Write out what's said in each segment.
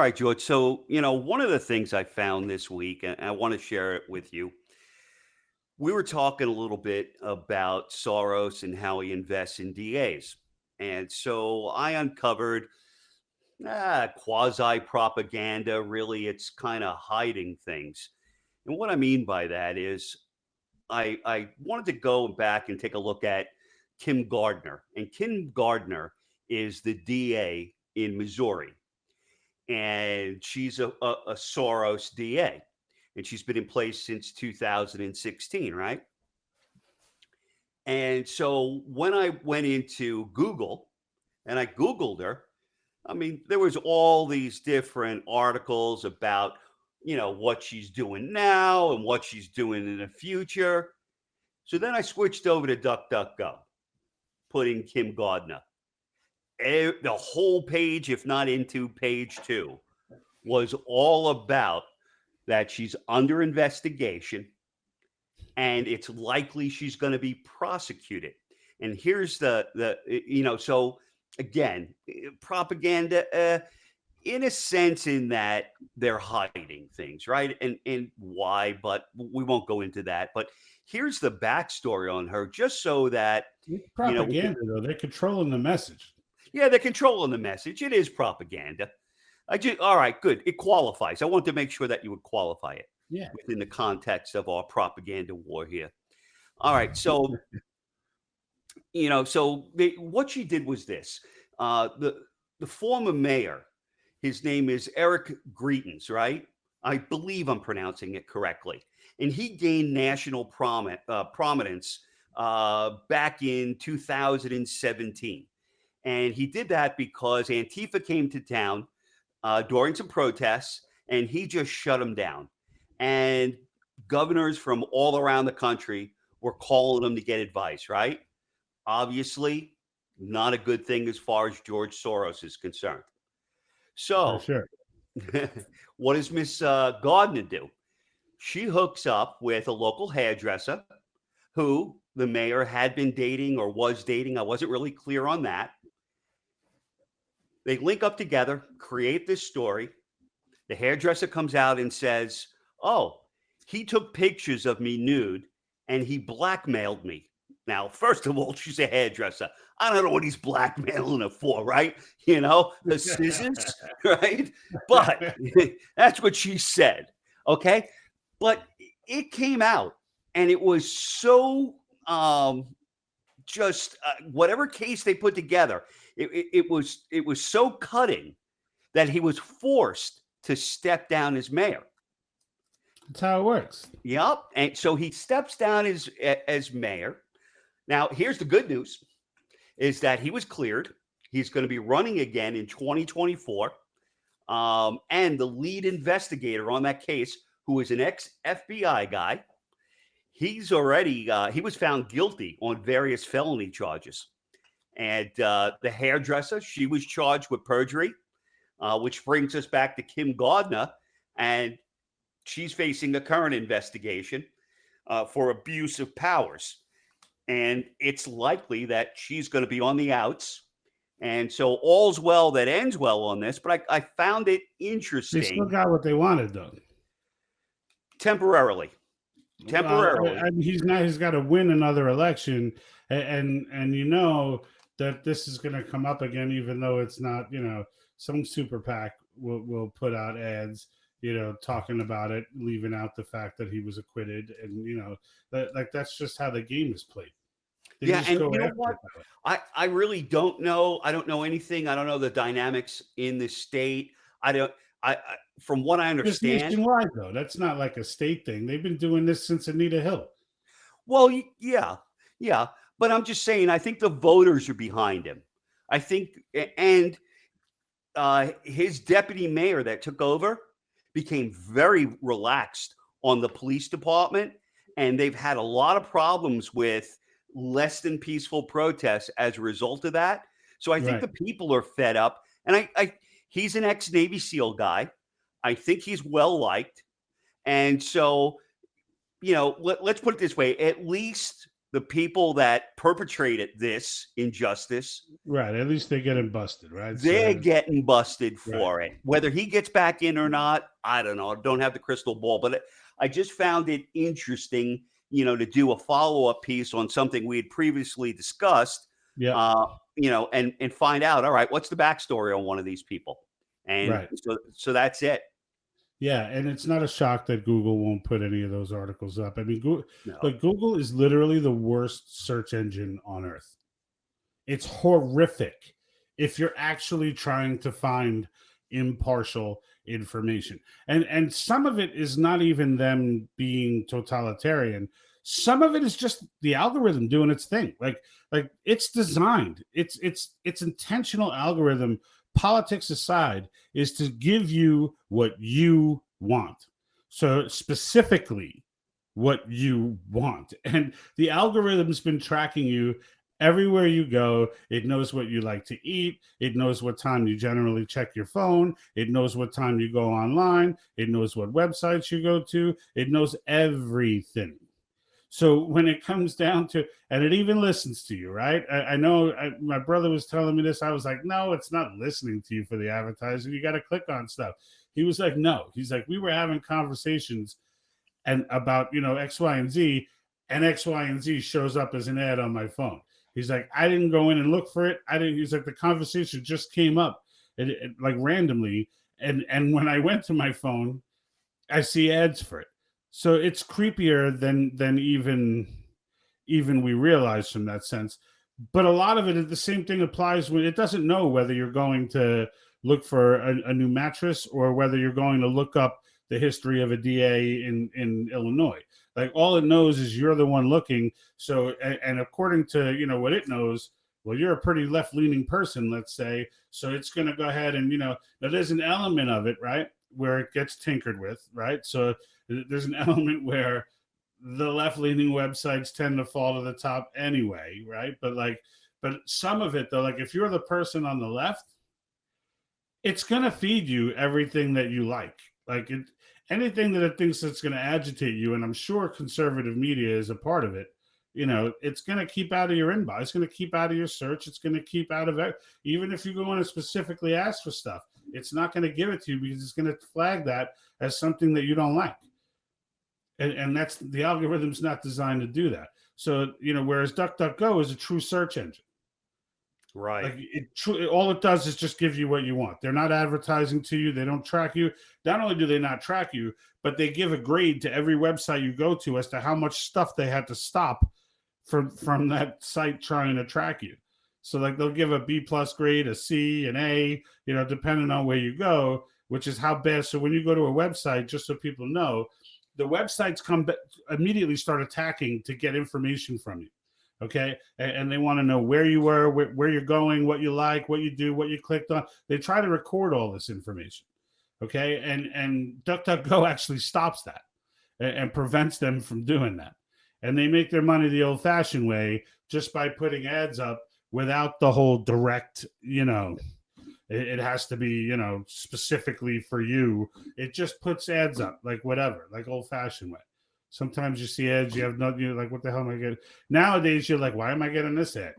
right, George. So, one of the things I found this week, and I want to share it with you. We were talking a little bit about Soros and how he invests in DAs. And so I uncovered quasi propaganda. Really, it's kind of hiding things. And what I mean by that is I wanted to go back and take a look at Kim Gardner. And Kim Gardner is the DA in Missouri. And she's a Soros DA. And she's been in place since 2016, right? And so when I went into Google and I Googled her, I mean, there was all these different articles about, what she's doing now and what she's doing in the future. So then I switched over to DuckDuckGo, put in Kim Gardner. The whole page, if not into page 2, was all about that she's under investigation and it's likely she's going to be prosecuted. And here's so again, propaganda, in a sense, in that they're hiding things, right? And why, but we won't go into that. But here's the backstory on her, just so that, It's propaganda, though. They're controlling the message. Yeah, they're controlling the message. It is propaganda. All right, good. It qualifies. I want to make sure that you would qualify it within the context of our propaganda war here. All right, so what she did was this: the former mayor, his name is Eric Greitens, right? I believe I'm pronouncing it correctly, and he gained national prominence back in 2017. And he did that because Antifa came to town during some protests, and he just shut them down. And governors from all around the country were calling him to get advice, right? Obviously, not a good thing as far as George Soros is concerned. So, sure. What does Miss Gardner do? She hooks up with a local hairdresser who the mayor had been dating or was dating. I wasn't really clear on that. They link up together, create this story. The hairdresser comes out and says, "Oh, he took pictures of me nude and he blackmailed me." Now, first of all, she's a hairdresser. I don't know what he's blackmailing her for, right? The scissors, right? But that's what she said. Okay. But it came out and it was so just whatever case they put together, it was so cutting that he was forced to step down as mayor. That's how it works. Yep. And so he steps down as mayor. Now, here's the good news, is that he was cleared. He's going to be running again in 2024. And the lead investigator on that case, who is an ex-FBI guy, he's already, he was found guilty on various felony charges. And the hairdresser, she was charged with perjury, which brings us back to Kim Gardner. And she's facing a current investigation for abuse of powers. And it's likely that she's going to be on the outs. And so all's well that ends well on this. But I found it interesting. They still got what they wanted, though. Temporarily. He's got to win another election. And that this is going to come up again, even though it's not, some super PAC will put out ads, talking about it, leaving out the fact that he was acquitted. And, that's just how the game is played. And you know what? I really don't know. I don't know anything. I don't know the dynamics in the state. From what I understand. It's nationwide, though. That's not like a state thing. They've been doing this since Anita Hill. Well, yeah. But I'm just saying, I think the voters are behind him. I think, and his deputy mayor that took over became very relaxed on the police department. And they've had a lot of problems with less than peaceful protests as a result of that. So I think the people are fed up. And he's an ex-Navy SEAL guy. I think he's well-liked. And so, let's put it this way. At least the people that perpetrated this injustice, Right. At least they're getting busted, right? they're So getting busted right. for it. Whether he gets back in or not, I don't know. I don't have the crystal ball, but I just found it interesting, to do a follow-up piece on something we had previously discussed, Yep. uh, and find out, all right, what's the backstory on one of these people? And Right. so that's it. Yeah, and it's not a shock that Google won't put any of those articles up. I mean, No. look, Google is literally the worst search engine on earth. It's horrific if you're actually trying to find impartial information. And some of it is not even them being totalitarian. Some of it is just the algorithm doing its thing. Like it's designed. It's intentional algorithm, politics aside, is to give you what you want. So specifically what you want. And the algorithm's been tracking you everywhere you go. It knows what you like to eat. It knows what time you generally check your phone. It knows what time you go online. It knows what websites you go to. It knows everything. So when it comes down to, and it even listens to you, right? I know my brother was telling me this. I was like, no, it's not listening to you for the advertising. You got to click on stuff. He was like, no. He's like, we were having conversations and about X, Y, and Z, and X, Y, and Z shows up as an ad on my phone. He's like, I didn't go in and look for it. I didn't. He's like, the conversation just came up, like randomly, and when I went to my phone, I see ads for it. So it's creepier than even we realize from that sense. But a lot of it, the same thing applies when it doesn't know whether you're going to look for a new mattress or whether you're going to look up the history of a DA in Illinois. Like all it knows is you're the one looking. So and according to what it knows, well, you're a pretty left leaning person, let's say. So it's going to go ahead and now there's an element of it, right, where it gets tinkered with, right? So there's an element where the left leaning websites tend to fall to the top anyway, right? But some of it though, like if you're the person on the left, it's going to feed you everything that you like anything that it thinks that's going to agitate you. And I'm sure conservative media is a part of it. It's going to keep out of your inbox. It's going to keep out of your search. It's going to keep out of it. Even if you go in and specifically ask for stuff, it's not going to give it to you because it's going to flag that as something that you don't like. And that's the algorithm's not designed to do that. So, whereas DuckDuckGo is a true search engine. Right. Like all it does is just give you what you want. They're not advertising to you. They don't track you. Not only do they not track you, but they give a grade to every website you go to as to how much stuff they had to stop from that site trying to track you. So like they'll give a B+ grade, a C, an A, depending on where you go, which is how bad. So when you go to a website, just so people know, the websites immediately start attacking to get information from you. Okay. And they want to know where you were, where you're going, what you like, what you do, what you clicked on. They try to record all this information. Okay. And DuckDuckGo actually stops that and prevents them from doing that. And they make their money the old fashioned way just by putting ads up without the whole direct, it has to be, specifically for you. It just puts ads up like whatever, like old fashioned way. Sometimes you see ads, you have nothing, you're like, what the hell am I getting? Nowadays, you're like, why am I getting this ad?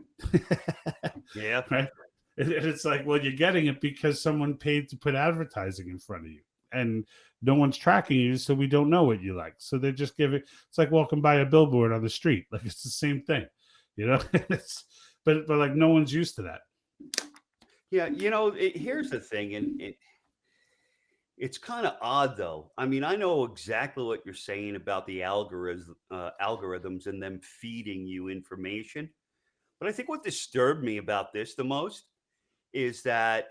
Yeah. Right. It's like, well, you're getting it because someone paid to put advertising in front of you. And no one's tracking you, so we don't know what you like. So they just give it. It's like walking by a billboard on the street. Like it's the same thing, but like no one's used to that. Yeah. Here's the thing, and it's kind of odd, though. I mean, I know exactly what you're saying about the algorithms and them feeding you information. But I think what disturbed me about this the most is that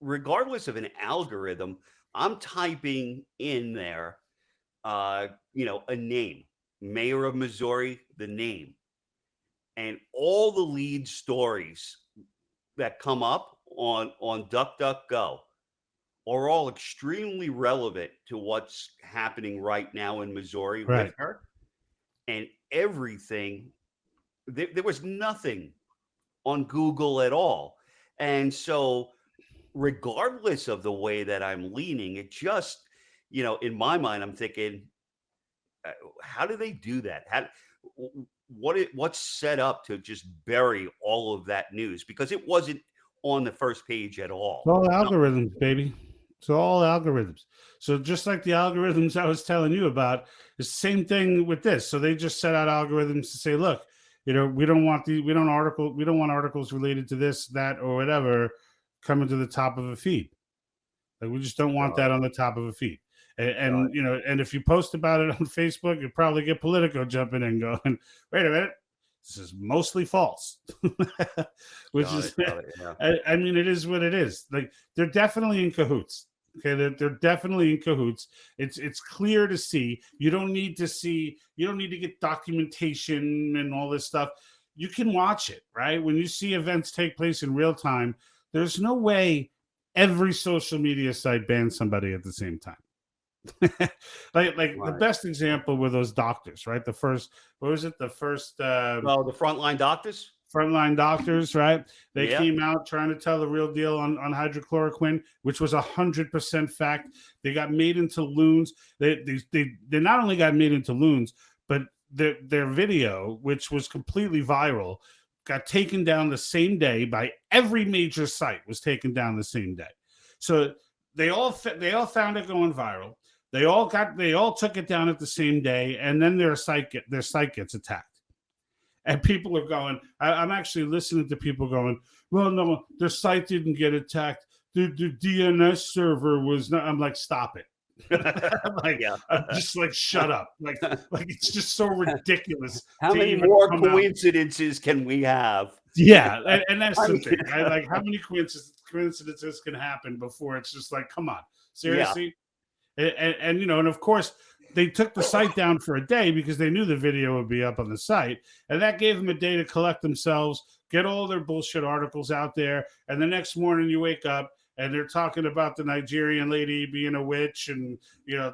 regardless of an algorithm, I'm typing in there, a name, mayor of Missouri, the name, and all the lead stories that come up on DuckDuckGo are all extremely relevant to what's happening right now in Missouri with Right. her. And everything, there was nothing on Google at all. And so, regardless of the way that I'm leaning, it just, in my mind, I'm thinking, how do they do that? what's set up to just bury all of that news, because it wasn't on the first page at all. It's all algorithms, baby. It's all algorithms. So just like the algorithms I was telling you about, it's the same thing with this. So they just set out algorithms to say, look, we don't want articles related to this, that, or whatever coming to the top of a feed. Like, we just don't want that on the top of a feed. And and if you post about it on Facebook, you probably get Politico jumping in going, wait a minute, this is mostly false. Which is, I mean, it is what it is. Like, they're definitely in cahoots. Okay, they're definitely in cahoots. It's clear to see. You don't need to get documentation and all this stuff. You can watch it, right? When you see events take place in real time, there's no way every social media site bans somebody at the same time. The best example were those doctors, right? The first the frontline doctors. Frontline doctors, right? They came out trying to tell the real deal on hydrochloroquine, which was 100% fact. They got made into loons. They not only got made into loons, but their video, which was completely viral, got taken down the same day by every major site. Was taken down the same day. So they all found it going viral. They all took it down at the same day, and then their site gets attacked. And people are going, I'm actually listening to people going, well, no, their site didn't get attacked. The DNS server was not. I'm like, stop it. I'm just like, shut up. Like it's just so ridiculous. How many more coincidences can we have? Yeah, and that's the thing. Like, how many coincidences can happen before it's just like, come on, seriously? Yeah. And of course, they took the site down for a day because they knew the video would be up on the site, and that gave them a day to collect themselves, get all their bullshit articles out there, and the next morning you wake up and they're talking about the Nigerian lady being a witch, and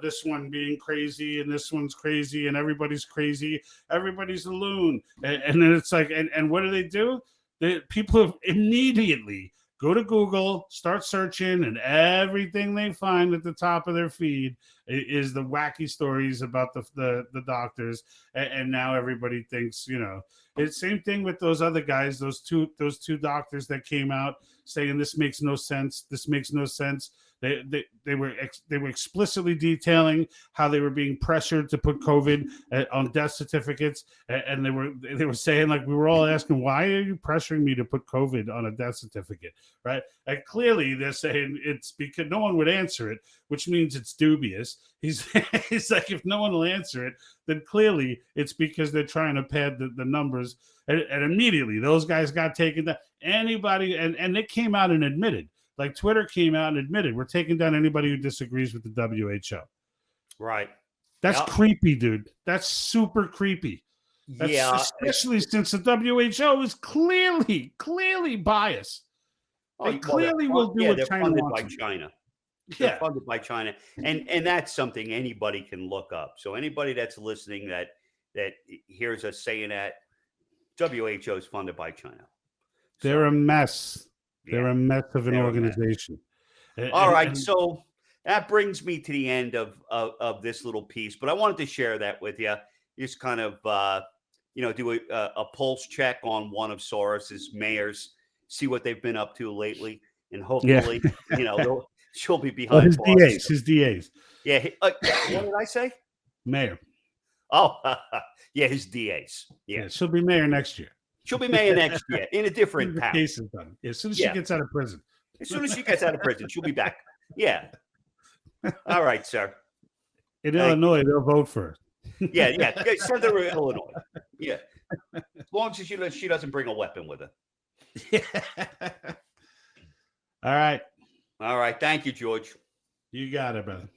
this one being crazy, and this one's crazy, and everybody's crazy, everybody's a loon, and then it's like, and what do? People immediately go to Google, start searching, and everything they find at the top of their feed is the wacky stories about the doctors. And now everybody thinks, it's the same thing with those other guys, those two doctors that came out saying this makes no sense. This makes no sense. They were explicitly detailing how they were being pressured to put COVID on death certificates, and they were saying, like, we were all asking, why are you pressuring me to put COVID on a death certificate, right? And clearly they're saying it's because no one would answer it, which means it's dubious. He's like, if no one will answer it, then clearly it's because they're trying to pad the numbers, and immediately those guys got taken down. Anybody and they came out and admitted. Like, Twitter came out and admitted, we're taking down anybody who disagrees with the WHO. Right. That's creepy, dude. That's super creepy. Especially since the WHO is clearly biased. They clearly will do what China wants. By China. They're funded by China. And that's something anybody can look up. So anybody that's listening that hears us saying that, WHO is funded by China. They're a mess. They're a mess of an organization. All right. So that brings me to the end of this little piece, but I wanted to share that with you. Just kind of, do a pulse check on one of Soros's mayors, see what they've been up to lately. And hopefully, she'll be behind bars. His DAs. Yeah. What did I say? Mayor. Oh, yeah. His DAs. Yeah. She'll be mayor next year. She'll be mayor next year in a different town. Case is done. As soon as she gets out of prison. As soon as she gets out of prison, she'll be back. Yeah. All right, sir. In Illinois, they'll vote for her. Yeah. Send her to Illinois. Yeah. As long as she doesn't bring a weapon with her. Yeah. All right. All right. Thank you, George. You got it, brother.